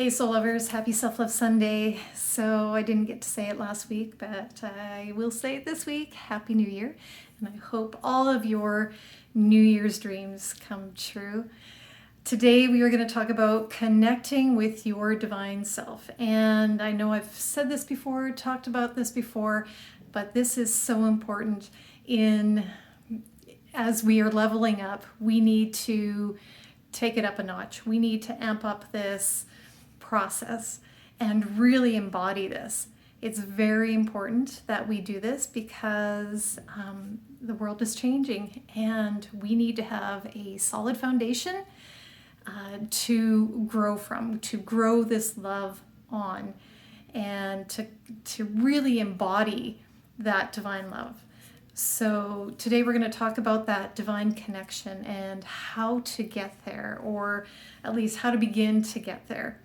Hey soul lovers, happy Self-Love Sunday. So I didn't get to say it last week, but I will say it this week. Happy New Year. And I hope all of your New Year's dreams come true. Today we are going to talk about connecting with your divine self. And I know I've said this before, talked about this before, but this is so important as we are leveling up. We need to take it up a notch. We need to amp up this process and really embody this. It's very important that we do this because the world is changing and we need to have a solid foundation to grow from, to grow this love on, and to really embody that divine love. So today we're going to talk about that divine connection and how to get there, or at least how to begin to get there.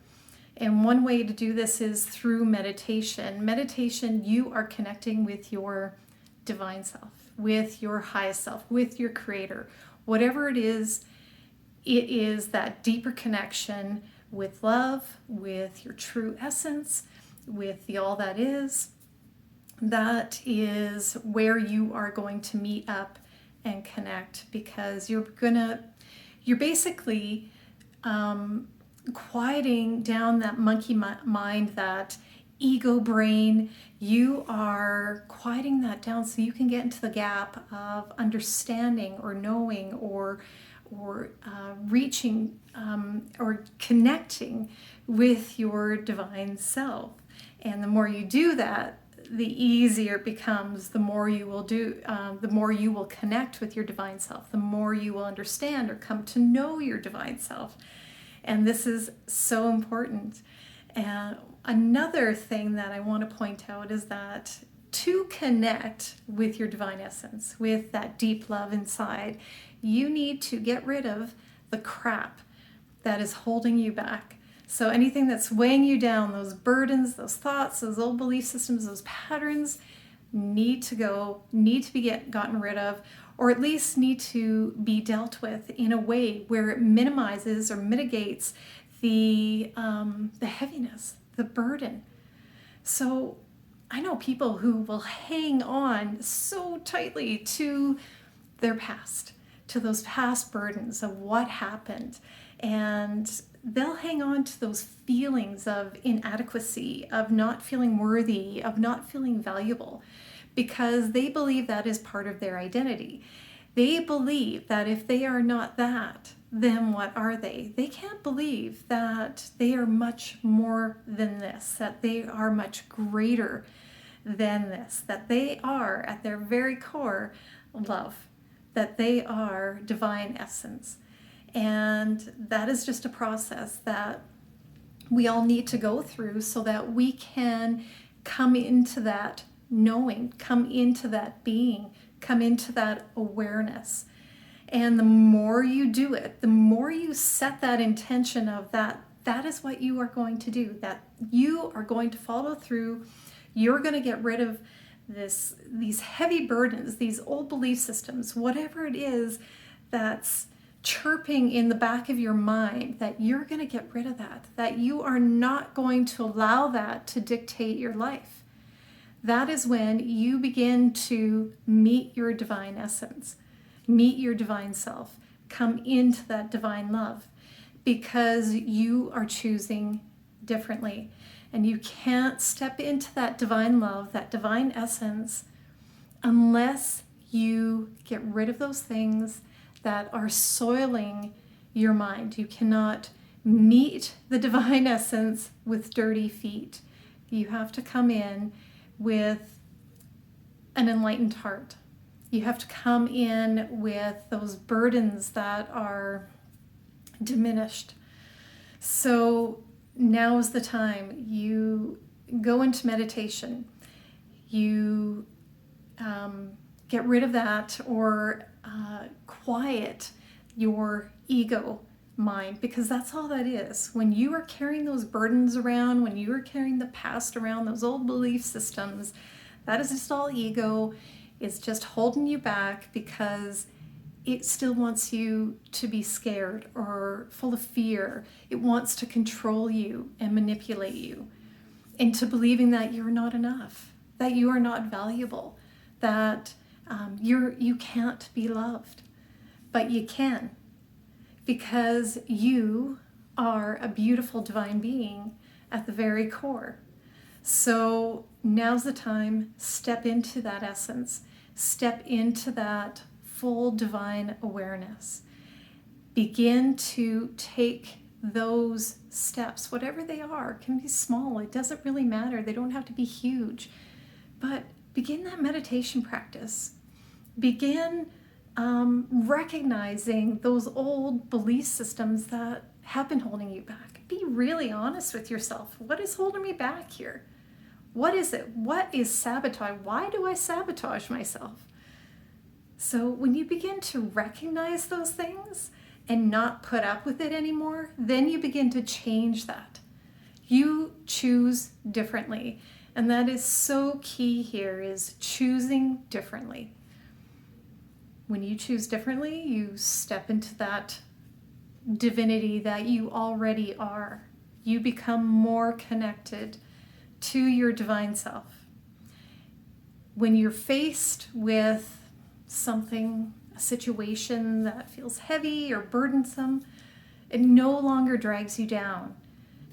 And one way to do this is through meditation. Meditation, you are connecting with your divine self, with your highest self, with your creator. Whatever it is that deeper connection with love, with your true essence, with the all that is. That is where you are going to meet up and connect, because you're basically quieting down that monkey mind, that ego brain. You are quieting that down so you can get into the gap of understanding or knowing or reaching or connecting with your divine self. And the more you do that, the easier it becomes. The more you will do, the more you will connect with your divine self, the more you will understand or come to know your divine self. And this is so important. And another thing that I want to point out is that to connect with your divine essence, with that deep love inside, you need to get rid of the crap that is holding you back. So anything that's weighing you down, those burdens, those thoughts, those old belief systems, those patterns need to go, need to be gotten rid of, or at least need to be dealt with in a way where it minimizes or mitigates the heaviness, the burden. So I know people who will hang on so tightly to their past, to those past burdens of what happened, and they'll hang on to those feelings of inadequacy, of not feeling worthy, of not feeling valuable, because they believe that is part of their identity. They believe that if they are not that, then what are they? They can't believe that they are much more than this, that they are much greater than this, that they are at their very core love, that they are divine essence. And that is just a process that we all need to go through so that we can come into that knowing, come into that being, come into that awareness. And the more you do it, the more you set that intention of that is what you are going to do, that you are going to follow through. You're going to get rid of these heavy burdens, these old belief systems, whatever it is that's chirping in the back of your mind, that you're going to get rid of that you are not going to allow that to dictate your life. That is when you begin to meet your divine essence, meet your divine self, come into that divine love, because you are choosing differently. And you can't step into that divine love, that divine essence, unless you get rid of those things that are soiling your mind. You cannot meet the divine essence with dirty feet. You have to come in with an enlightened heart. You have to come in with those burdens that are diminished. So now is the time. You go into meditation. You get rid of that, or quiet your ego mind, because that's all that is. When you are carrying those burdens around, when you are carrying the past around, those old belief systems, that is just all ego. It's just holding you back because it still wants you to be scared or full of fear. It wants to control you and manipulate you into believing that you're not enough, that you are not valuable, that you can't be loved. But you can, because you are a beautiful divine being at the very core. So now's the time, step into that essence, step into that full divine awareness. Begin to take those steps, whatever they are, can be small, it doesn't really matter, they don't have to be huge, but begin that meditation practice. Begin recognizing those old belief systems that have been holding you back. Be really honest with yourself. What is holding me back here? What is it? What is sabotage? Why do I sabotage myself? So when you begin to recognize those things and not put up with it anymore, then you begin to change that. You choose differently. And that is so key here, is choosing differently. When you choose differently, you step into that divinity that you already are. You become more connected to your divine self. When you're faced with something, a situation that feels heavy or burdensome, it no longer drags you down.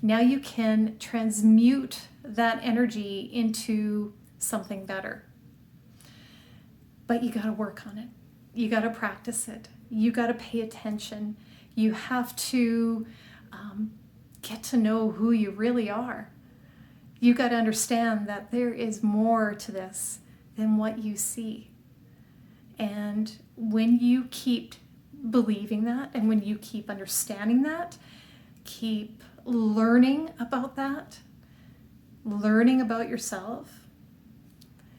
Now you can transmute that energy into something better. But you got to work on it. You got to practice it. You got to pay attention. You have to get to know who you really are. You got to understand that there is more to this than what you see. And when you keep believing that, and when you keep understanding that, keep learning about that, learning about yourself,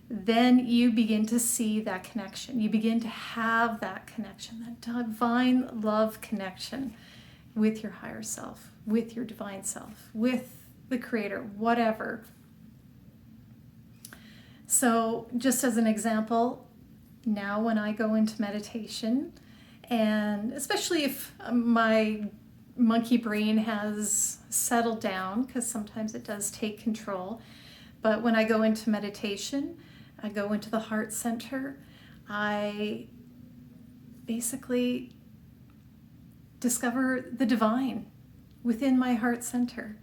then you begin to see that connection. You begin to have that connection, that divine love connection with your higher self, with your divine self, with the Creator, whatever. So just as an example, now when I go into meditation, and especially if my monkey brain has settled down, because sometimes it does take control, but when I go into meditation, I go into the heart center, I basically discover the divine within my heart center.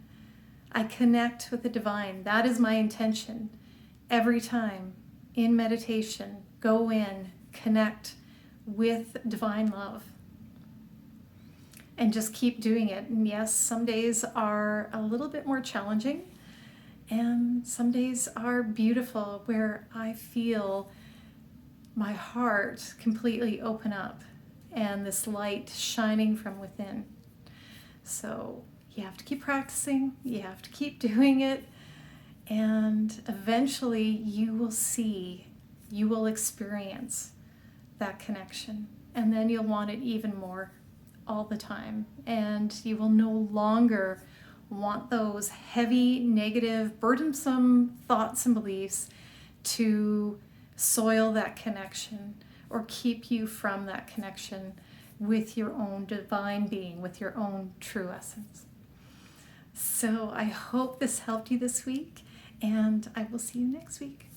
I connect with the divine. That is my intention. Every time in meditation, go in, connect with divine love. And just keep doing it. And yes, some days are a little bit more challenging, and some days are beautiful where I feel my heart completely open up and this light shining from within. So you have to keep practicing, you have to keep doing it, and eventually you will see, you will experience that connection, and then you'll want it even more all the time, and you will no longer want those heavy, negative, burdensome thoughts and beliefs to soil that connection or keep you from that connection with your own divine being, with your own true essence. So I hope this helped you this week, and I will see you next week.